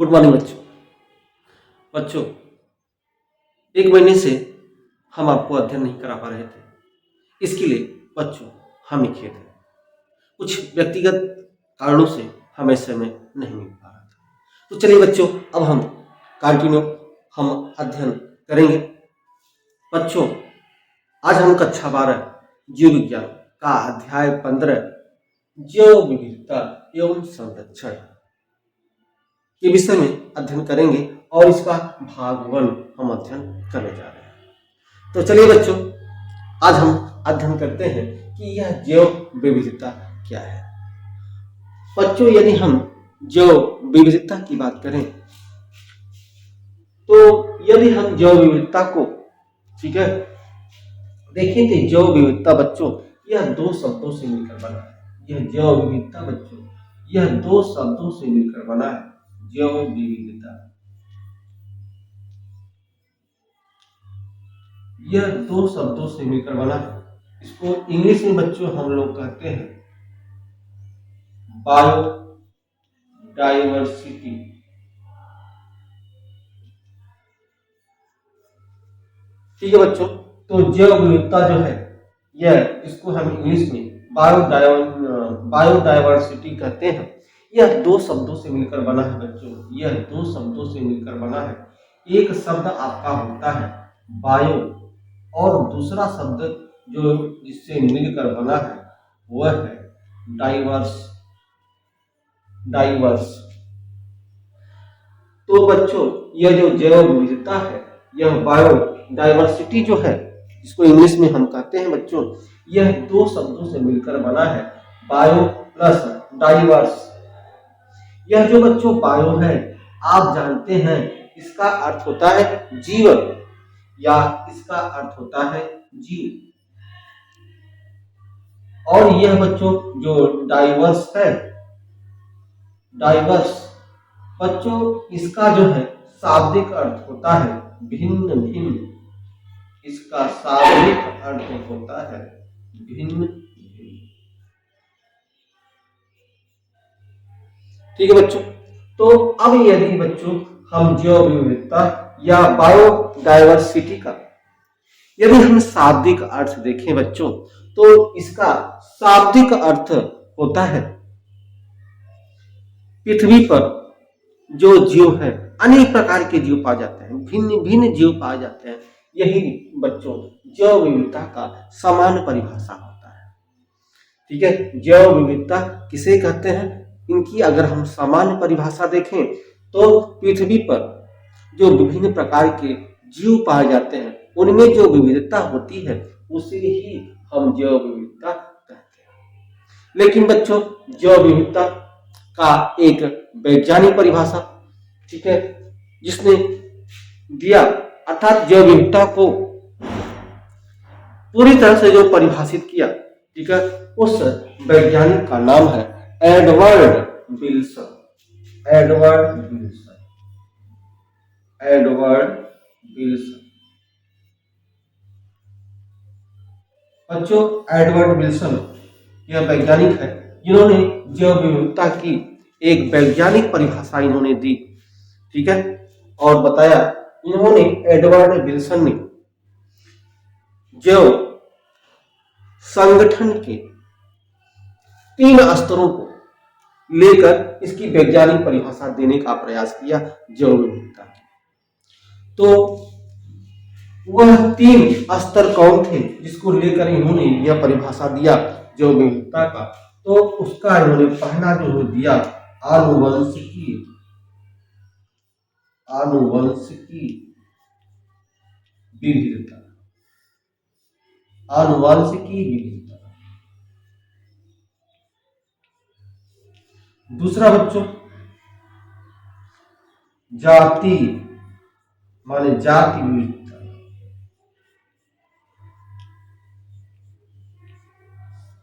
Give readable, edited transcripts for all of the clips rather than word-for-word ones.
Good morning बच्चों। बच्चों, एक महीने से हम आपको अध्ययन नहीं करा पा रहे थे। इसके लिए बच्चों हमें खेद है। कुछ व्यक्तिगत कारणों से हमें समय नहीं मिल पा रहा था। तो चलिए बच्चों, अब हम कंटिन्यू अध्ययन करेंगे। बच्चों, आज हम कक्षा 12 जीव विज्ञान का अध्याय 15 जैव विविधता एवं संरक्षण के विषय में अध्ययन करेंगे और इसका भाग 1 हम अध्ययन करने जा रहे हैं। तो चलिए बच्चों, आज हम अध्ययन करते हैं कि यह जैव विविधता क्या है। बच्चों, यदि हम जैव विविधता की बात करें तो यदि हम जैव विविधता को, ठीक है, देखिए तो जैव विविधता बच्चों यह दो शब्दों से मिलकर बना है। यह जैव विविधता बच्चों यह दो शब्दों से मिलकर बना है। जैव विविधता यह दो शब्दों से मिलकर बना है। इसको इंग्लिश में बच्चों हम लोग कहते हैं बायोडाइवर्सिटी। ठीक है बच्चों, तो जैव विविधता जो है यह, इसको हम इंग्लिश में बायोडाइवर्सिटी कहते हैं। यह दो शब्दों से मिलकर बना है बच्चों। यह दो शब्दों से मिलकर बना है। एक शब्द आपका होता है बायो और दूसरा शब्द जो जिससे मिलकर बना है वह है डाइवर्स। तो बच्चों, यह जो जैव विविधता है, यह बायो डाइवर्सिटी जो है, इसको इंग्लिश में हम कहते हैं बच्चों, यह दो शब्दों से मिलकर बना है, बायो प्लस डाइवर्स। यह जो बच्चों बायो है, आप जानते हैं इसका अर्थ होता है जीवन या इसका अर्थ होता है जीव। और यह बच्चों जो डाइवर्स है, डाइवर्स बच्चों इसका जो है शाब्दिक अर्थ होता है भिन्न भिन्न। इसका शाब्दिक अर्थ होता है भिन्न भिन्न। ठीक है बच्चों, तो अब यदि बच्चों हम जैव विविधता या बायोडाइवर्सिटी का यदि हम शाब्दिक अर्थ देखें बच्चों, तो इसका शाब्दिक अर्थ होता है पृथ्वी पर जो जीव है, अनेक प्रकार के जीव पाए जाते हैं, भिन्न भिन्न जीव पाए जाते हैं। यही बच्चों जैव विविधता का सामान्य परिभाषा होता है। ठीक है, जैव विविधता किसे कहते हैं, इनकी अगर हम सामान्य परिभाषा देखें तो पृथ्वी पर जो विभिन्न प्रकार के जीव पाए जाते हैं उनमें जो विविधता होती है उसे ही हम जैव विविधता कहते हैं। लेकिन बच्चों जैव विविधता का एक वैज्ञानिक परिभाषा, ठीक है, जिसने दिया, अर्थात जैव विविधता को पूरी तरह से जो परिभाषित किया, ठीक है, उस वैज्ञानिक का नाम है एडवर्ड विल्सन। बच्चों एडवर्ड विल्सन यह वैज्ञानिक है जिन्होंने जैव विविधता की एक वैज्ञानिक परिभाषा इन्होंने दी। ठीक है, और बताया, इन्होंने एडवर्ड विल्सन ने जैव संगठन के 3 स्तरों को लेकर इसकी वैज्ञानिक परिभाषा देने का प्रयास किया जैव विविधता की। तो वह 3 स्तर कौन थे जिसको लेकर इन्होंने यह परिभाषा दिया जैव विविधता का, तो उसका इन्होंने पहला जो दिया आनुवंशिकी विविधता। दूसरा बच्चों जाति माने जाति विविधता।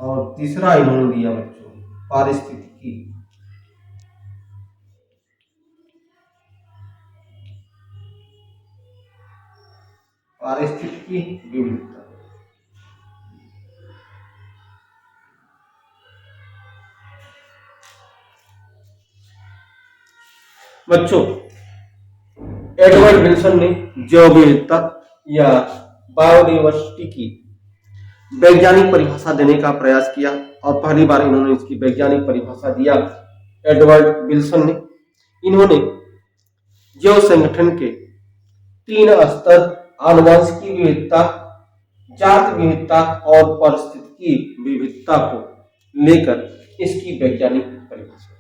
और तीसरा इन्होंने दिया बच्चों पारिस्थितिकी विविधता। बच्चों, एडवर्ड विल्सन ने जैव विविधता या बायोडाइवर्सिटी की वैज्ञानिक परिभाषा देने का प्रयास किया और पहली बार इन्होंने इसकी वैज्ञानिक परिभाषा दिया एडवर्ड विल्सन ने। इन्होंने जैव संगठन के 3 स्तर आनुवंशिक विविधता, जात विविधता और पारिस्थितिकी विविधता को लेकर इसकी वैज्ञानिक परिभाषा दी।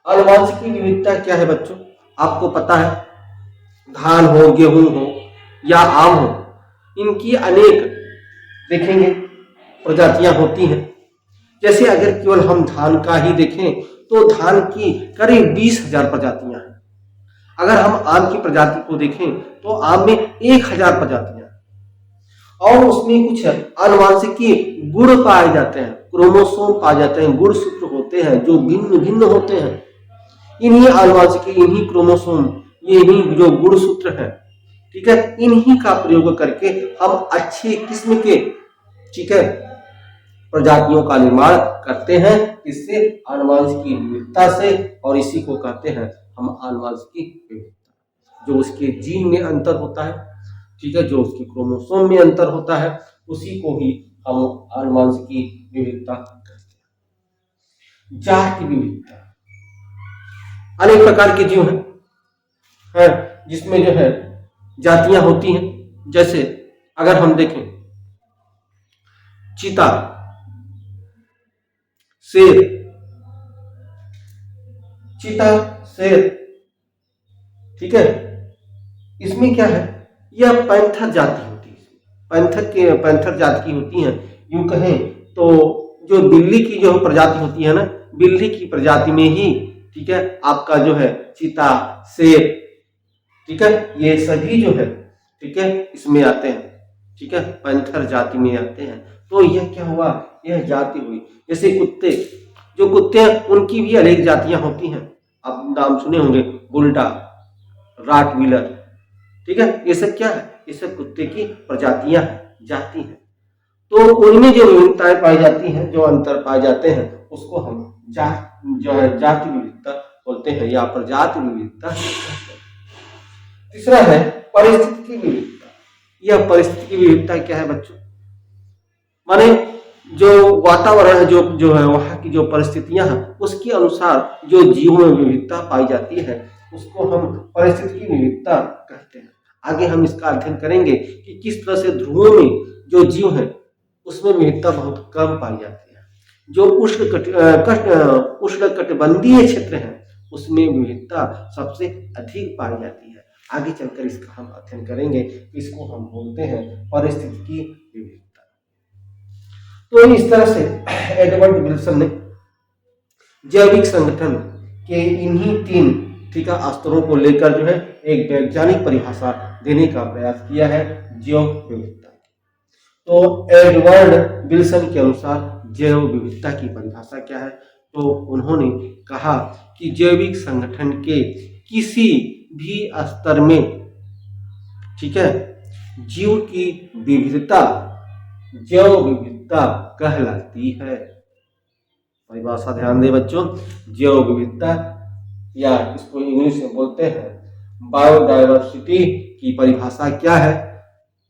आनुवंशिक विविधता क्या है बच्चों? आपको पता है, धान हो, गेहूं हो या आम हो, इनकी अनेक देखेंगे प्रजातियां होती हैं। जैसे अगर केवल हम धान का ही देखें तो धान की करीब 20,000 प्रजातियां हैं। अगर हम आम की प्रजाति को देखें तो आम में 1,000 प्रजातियां हैं और उसमें कुछ आनुवंशिक गुण पाए जाते हैं, क्रोमोसोम पाए जाते हैं, गुणसूत्र होते हैं जो भिन्न भिन्न होते हैं। इन्हीं आनुवंशिक, इन्हीं क्रोमोसोम, यही जो गुणसूत्र है, ठीक है, इन्हीं का प्रयोग करके हम अच्छी किस्म के, ठीक है, प्रजातियों का निर्माण करते हैं। इससे आनुवंशिक विविधता से, और इसी को कहते हैं हम आनुवंशिक विविधता। जो उसके जीन में अंतर होता है, ठीक है, जो उसकी क्रोमोसोम में अंतर होता है, उसी को ही हम आनुवंशिक विविधता कहते हैं। जात की विविधता, अनेक प्रकार के जीव हैं जिसमें जो है जातियां होती हैं। जैसे अगर हम देखें चीता, शेर, चीता, शेर, ठीक है, इसमें क्या है, यह पैंथर जाति होती है, पैंथर जाति की होती है। यूं कहें तो जो बिल्ली की जो प्रजाति होती है ना, बिल्ली की प्रजाति में ही, ठीक है, आपका जो है चीता, शेर, ठीक है, ये सभी जो है, ठीक है, इसमें आते हैं, ठीक है, पैंथर जाति में आते हैं। तो यह क्या हुआ, यह जाति हुई। जैसे कुत्ते, जो कुत्ते हैं उनकी भी अनेक जातियां होती हैं। आप नाम सुने होंगे, बुल्डा, रॉटवीलर, ठीक है, ये सब क्या है, ये सब कुत्ते की प्रजातियां हैं, जाति हैं। तो उनमें जो विविधताएं पाई जाती हैं, जो अंतर पाए जाते हैं, उसको हम जो है जाति विविधता बोलते हैं या प्रजाति विविधता कहते हैं। तीसरा है परिस्थिति की विविधता। यह परिस्थिति की विविधता क्या है बच्चों? माने जो वातावरण है, जो है वहां की जो परिस्थितियां हैं, उसके अनुसार जो जीवों में विविधता पाई जाती है, उसको हम परिस्थिति की विविधता कहते हैं। आगे हम इसका अध्ययन करेंगे कि किस तरह से ध्रुवों में जो जीव है उसमें विविधता बहुत कम पाई जाती है। जो उष्णकटिबंधीय क्षेत्र है उसमें विविधता सबसे अधिक पाई जाती है। आगे चलकर इसका हम अध्ययन करेंगे, इसको हम बोलते हैं परिस्थितिकी विविधता। तो इस तरह से एडवर्ड विल्सन ने जैविक संगठन के इन्हीं 3, ठीक है, स्तरों को लेकर जो है एक वैज्ञानिक परिभाषा देने का प्रयास किया है जैव विविधता। तो एडवर्ड विल्सन के अनुसार जैव विविधता की परिभाषा क्या है? तो उन्होंने कहा कि जैविक संगठन के किसी भी स्तर में, ठीक है, जीव की विविधता जैव विविधता कहलाती है। परिभाषा ध्यान दें बच्चों, जैव विविधता या इसको इंग्लिश में बोलते हैं बायोडाइवर्सिटी की परिभाषा क्या है?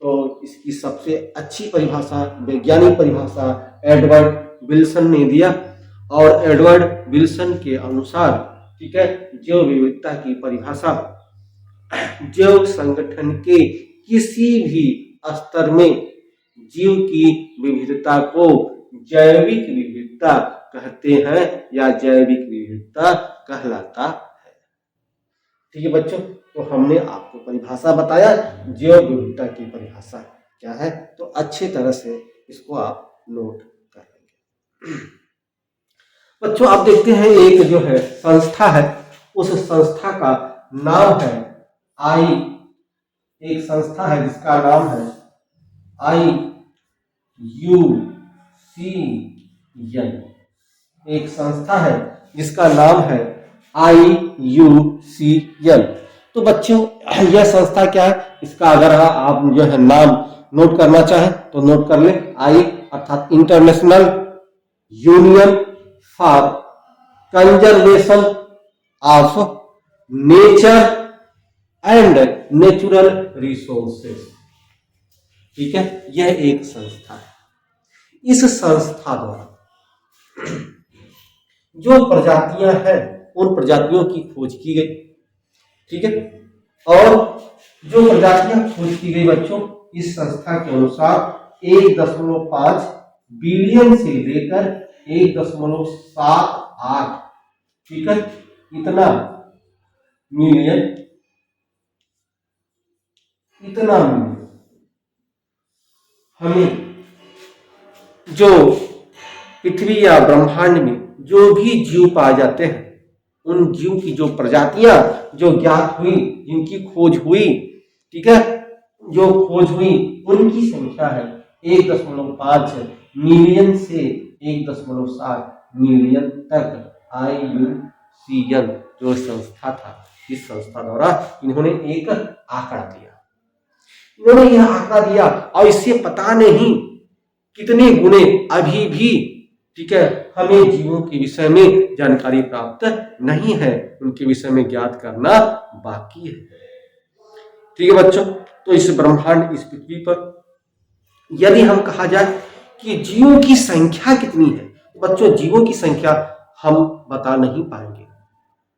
तो इसकी सबसे अच्छी परिभाषा, वैज्ञानिक परिभाषा एडवर्ड विल्सन ने दिया और एडवर्ड विल्सन के अनुसार, ठीक है, जैव विविधता की परिभाषा जैव संगठन के किसी भी स्तर में जीव की विविधता को जैविक विविधता कहते हैं या जैविक विविधता कहलाता है। ठीक है बच्चों, तो हमने आपको परिभाषा बताया, जैव विविधता की परिभाषा क्या है, तो अच्छी तरह से इसको आप नोट कर लेंगे। बच्चों आप देखते हैं एक जो है संस्था है, उस संस्था का नाम है एक संस्था है जिसका नाम है IUCN। एक संस्था है जिसका नाम है IUCN। तो बच्चों यह संस्था क्या है, इसका अगर आप जो है नाम नोट करना चाहें तो नोट कर लें। अर्थात international union for conservation of nature and natural resources. ठीक है, यह एक संस्था है। इस संस्था द्वारा जो प्रजातियां हैं उन प्रजातियों की खोज की गई। ठीक है, और जो प्रजातियां खोज की गई बच्चों, इस संस्था के अनुसार 1.5 बिलियन से लेकर 1.78, ठीक है, इतना मिलियन हमें जो पृथ्वी या ब्रह्मांड में जो भी जीव पाए जाते हैं, उन जीव की जो प्रजातियां जो ज्ञात हुई, जिनकी खोज हुई, ठीक है, जो खोज हुई, उनकी संख्या है 1.5 मिलियन से 1.7 मिलियन तक। IUCN जो संस्था था, इस संस्था द्वारा इन्होंने एक आंकड़ा दिया। इन्होंने यह आंकड़ा दिया और इससे पता नहीं कितने गुणे अभी भी, ठीक है, हमें जीवों के विषय में जानकारी प्राप्त नहीं है, उनके विषय में ज्ञात करना बाकी है। ठीक है बच्चों, तो इस ब्रह्मांड, इस पृथ्वी पर यदि हम कहा जाए कि जीवों की संख्या कितनी है, बच्चों जीवों की संख्या हम बता नहीं पाएंगे।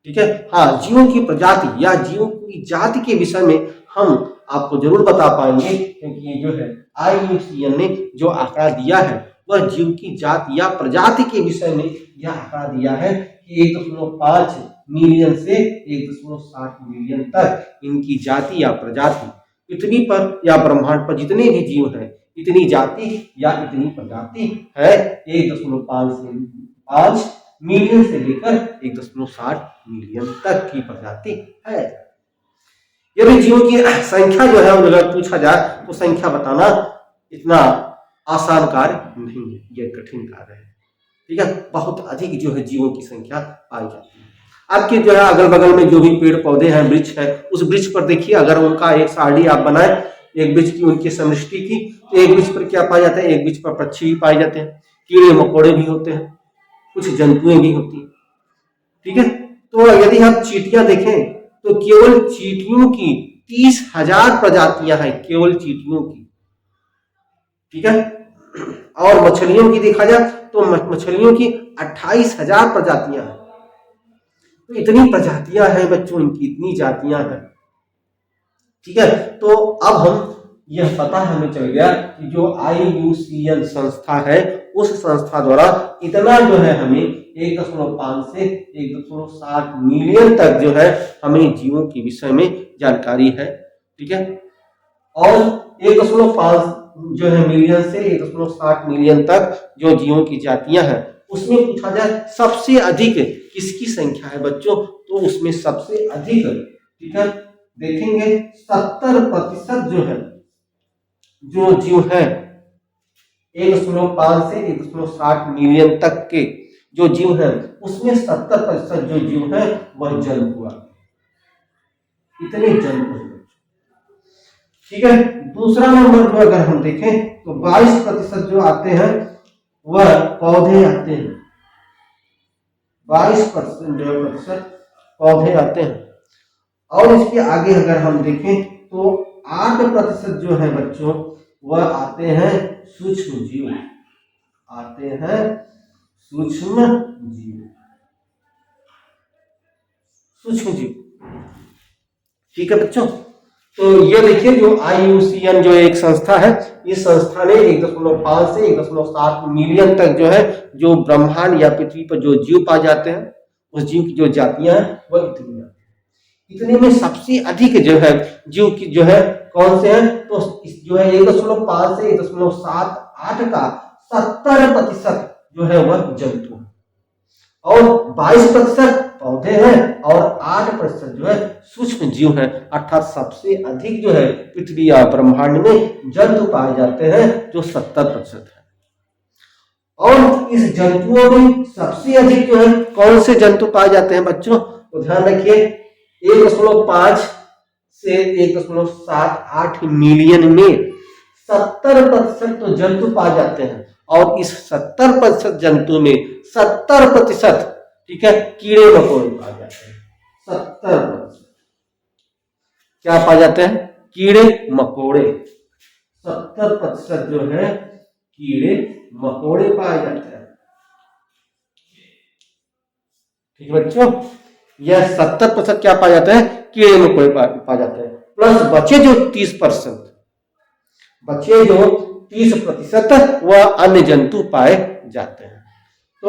ठीक है, हाँ, जीवों की प्रजाति या जीवों की जाति के विषय में हम आपको जरूर बता पाएंगे, क्योंकि ये जो है IUCN ने जो आंकड़ा दिया है वह जीव की जाति या प्रजाति के विषय में यह आंकड़ा दिया है कि 1.5 मिलियन से 1.7 मिलियन तक इनकी जाति या प्रजाति, पृथ्वी पर या ब्रह्मांड पर जितने भी जीव हैं, इतनी जाति या इतनी प्रजाति है। 1.5 मिलियन से लेकर 1.7 मिलियन तक की प्रजाति है। यदि जीवों की संख्या जो है अगर पूछा जाए तो संख्या बताना इतना आसान कार्य नहीं है, यह कठिन कार्य है। ठीक है, बहुत अधिक जो है जीवों की संख्या पाई जाती है। आपके जो है अगल बगल में जो भी पेड़ पौधे हैं, वृक्ष है, उस वृक्ष पर देखिए, अगर उनका एक सारणी आप बनाए एक वृक्ष की, उनकी समष्टि की, तो एक वृक्ष पर क्या पाया जाता है, एक वृक्ष पर पक्षी भी पाए जाते हैं, कीड़े मकोड़े भी होते हैं, कुछ जंतुएं भी होती हैं। ठीक है, तो यदि आप चींटियां देखें तो केवल चींटियों की 30,000 प्रजातियां हैं, केवल चींटियों की। ठीक है, और मछलियों की देखा जाए तो मछलियों की 28,000 प्रजातियां हैं। तो इतनी प्रजातियां हैं बच्चों, इनकी इतनी जातियां हैं। ठीक है, तो अब हम यह पता हमें चल गया कि जो IUCN संस्था है, उस संस्था द्वारा इतना जो है हमें 1.5 से 1.7 मिलियन तक जो है हमें जीवों के विषय में जानकारी है। ठीक है, और 1.5 जो है मिलियन से 1.7 मिलियन तक जो जीवों की जातियां हैं, उसमें पूछा जाए सबसे अधिक किसकी संख्या है बच्चों, तो उसमें सबसे अधिक, ठीक है, देखेंगे 70% जो है, जो जीव है 1.5 से 1.7 मिलियन तक के जो जीव है, उसमें 70% जो जीव है वह जंतु हुआ, इतने जंतु। ठीक है, दूसरा नंबर जो अगर हम देखें तो 22% जो आते हैं वह पौधे आते हैं, 22% पौधे आते हैं। और इसके आगे अगर हम देखें तो 8% जो है बच्चों वह आते हैं सूक्ष्म जीव, आते हैं सूक्ष्म जीव, सूक्ष्म जीव। ठीक है बच्चों, तो ये देखिए जो IUCN जो एक संस्था है, इस संस्था ने 1.5 से 1.7 मिलियन तक जो है जो ब्रह्मांड या पृथ्वी पर जो जीव पाए जाते हैं, उस जीव की जो जातियां हैं वह इतने में सबसे अधिक जो है जीव की जो है कौन से हैं, तो जो है 1.5 से 1.78 का 70% जो है वह जंतु है, और 22% पौधे हैं, और 8% जो है सूक्ष्म जीव है। अर्थात सबसे अधिक जो है पृथ्वी या ब्रह्मांड में जंतु पाए जाते हैं जो 70% है। और इस जंतुओं में सबसे अधिक जो है कौन से जंतु पाए जाते हैं बच्चों, तो ध्यान रखिए 1.5 से 1.78 मिलियन में 70% तो जंतु पाए जाते हैं, और इस 70% जंतु में 70%, ठीक है, कीड़े मकोड़े पाए जाते हैं। 70% क्या पाए जाते हैं? कीड़े मकोड़े। 70% जो है कीड़े मकोड़े पाए जाते हैं। ठीक है बच्चों, यह 70% क्या पाए जाते हैं? कीड़े मकोड़े पाए जाते हैं। प्लस बचे जो 30%, बचे जो 30% वह अन्य जंतु पाए जाते हैं। तो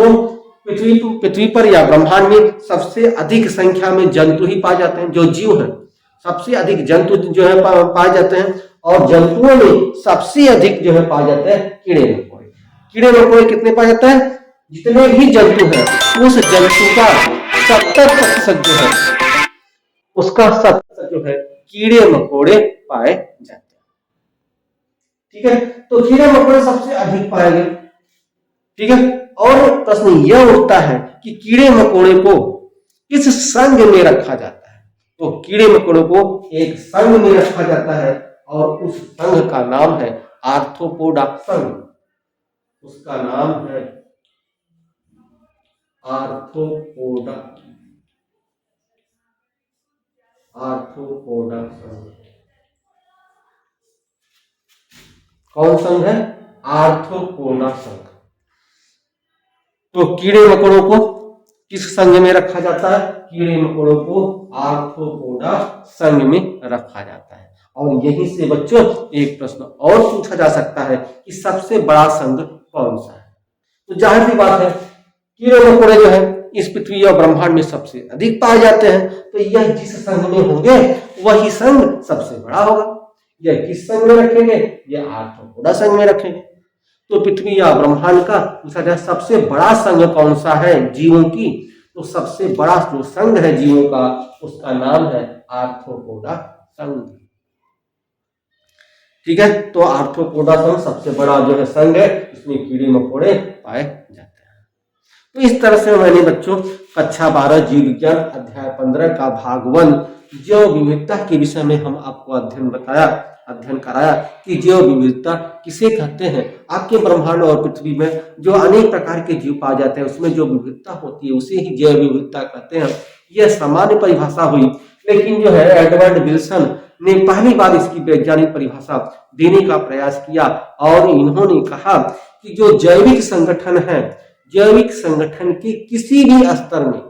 पृथ्वी पर या ब्रह्मांड में सबसे अधिक संख्या में जंतु ही पाए जाते हैं, जो जीव हैं। सबसे अधिक जंतु जो है पाए जाते हैं, और जंतुओं में सबसे अधिक जो है पाए जाते हैं कीड़े मकोड़े। कीड़े मकोड़े कितने पाए जाते हैं? जितने भी जंतु हैं उस जंतु का 70% जो है, उसका 70% जो है कीड़े मकोड़े पाए जाते हैं। ठीक है, तो कीड़े मकोड़े सबसे अधिक पाए गए। ठीक है, और प्रश्न यह उठता है कि कीड़े मकोड़े को किस संघ में रखा जाता है? तो कीड़े मकोड़ों को एक संघ में रखा जाता है, और उस संघ का नाम है आर्थ्रोपोडा संघ। उसका नाम है आर्थ्रोपोडा, आर्थ्रोपोडा संघ। कौन संघ है? आर्थ्रोपोडा संघ। तो कीड़े मकोड़ों को किस संघ में रखा जाता है? कीड़े मकोड़ों को आर्थ्रोपोडा संघ में रखा जाता है। और यहीं से बच्चों एक प्रश्न और पूछा जा सकता है कि सबसे बड़ा संघ कौन सा है? तो जाहिर सी बात है, कीड़े मकोड़े जो है इस पृथ्वी और ब्रह्मांड में सबसे अधिक पाए जाते हैं, तो यह जिस संघ में होंगे वही संघ सबसे बड़ा होगा। यह किस संघ में रखेंगे? यह आर्थ्रोपोडा संघ में रखेंगे। तो पृथ्वी या ब्रह्मांड का पूछा जाए सबसे बड़ा संघ कौन सा है जीवों की, तो सबसे बड़ा जो संघ है जीवों का, उसका नाम है आर्थ्रोपोडा संघ। ठीक है, तो आर्थ्रोपोडा संघ सबसे बड़ा जो है संघ है, इसमें कीड़े मकोड़े पाए जाते हैं। तो इस तरह से मैंने बच्चों कक्षा 12 जीव विज्ञान अध्याय 15 का भाग 1 जैव विविधता के विषय में हम आपको अध्ययन कराया कि जैव विविधता किसे कहते हैं। आपके ब्रह्मांड और पृथ्वी में जो अनेक प्रकार के जीव पाए जाते हैं, उसमें जो विविधता होती है उसे ही जैव विविधता कहते हैं। यह सामान्य परिभाषा हुई, लेकिन जो है एडवर्ड विल्सन ने पहली बार इसकी वैज्ञानिक परिभाषा देने का प्रयास किया, और इन्होंने कहा कि जो जैविक संगठन है, जैविक संगठन के किसी भी स्तर में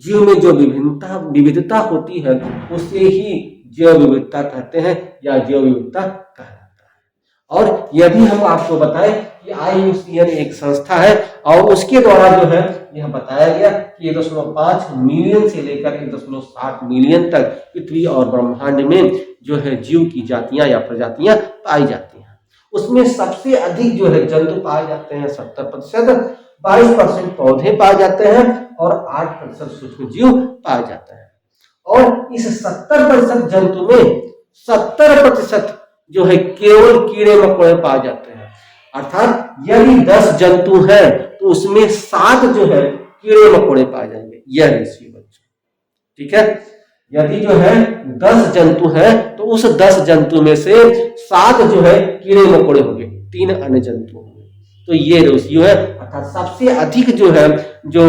जीव में जो विविधता होती है उसे ही जैव विविधता कहते हैं, या जैव विविधता कहा जाता है। और यह भी हम आपको बताएं कि IUCN एक संस्था है, और उसके द्वारा जो है यह बताया गया कि 1.5 मिलियन से लेकर 1.7 मिलियन तक पृथ्वी और ब्रह्मांड में जो है जीव की जातियां या प्रजातियां पाई जाती हैं। उसमें सबसे अधिक जो है जंतु पाए जाते हैं 70%, 22% पौधे पाए जाते हैं, और 8% सूक्ष्म जीव पाए जाते हैं। और इस 70% जंतु में 70% जो है केवल कीड़े मकोड़े पाए जाते हैं। अर्थात यदि 10 जंतु हैं तो उसमें 7 जो है कीड़े मकोड़े पाए जाएंगे। यह रेशियो बच्चों, ठीक है। यदि जो है 10 जंतु हैं तो उस 10 जंतु में से 7 जो है कीड़े मकोड़े होंगे, 3 अन्य जंतु होंगे। तो ये रेशियो है। अर्थात सबसे अधिक जो है जो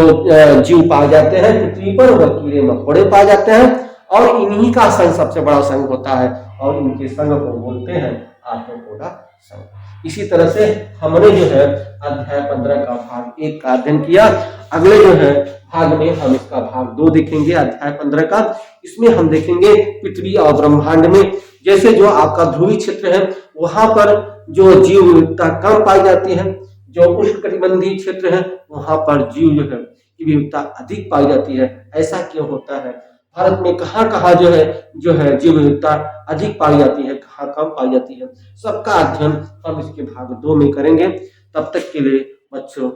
जीव पाए जाते हैं पृथ्वी पर वह कीड़े मकोड़े पाए जाते हैं, और इन्हीं का संघ सबसे बड़ा संघ होता है, और इनके संघ को बोलते हैं आर्थ्रोपोडा संघ। इसी तरह से हमने जो है अध्याय 15 का भाग 1 का अध्ययन किया। अगले जो है भाग में हम इसका भाग 2 देखेंगे अध्याय 15 का। इसमें हम देखेंगे पृथ्वी और ब्रह्मांड में जैसे जो आपका ध्रुवीय क्षेत्र है वहां पर जो जीव विविधता कम पाई जाती है, जो उष्णकटिबंधीय क्षेत्र है वहां पर जीव जो है विविधता अधिक पाई जाती है। ऐसा क्यों होता है? भारत में कहाँ जो है जीव विविधता अधिक पाई जाती है, कहाँ कम पाई जाती है, सबका अध्ययन हम इसके भाग 2 में करेंगे। तब तक के लिए बच्चों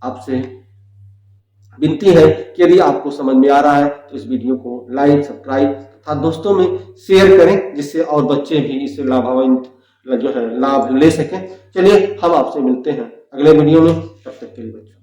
आपसे विनती है कि यदि आपको समझ में आ रहा है तो इस वीडियो को लाइक, सब्सक्राइब तथा दोस्तों में शेयर करें, जिससे और बच्चे भी इससे लाभ ले सकें। चलिए हम आपसे मिलते हैं अगले वीडियो में, तब तक के लिए बच्चों।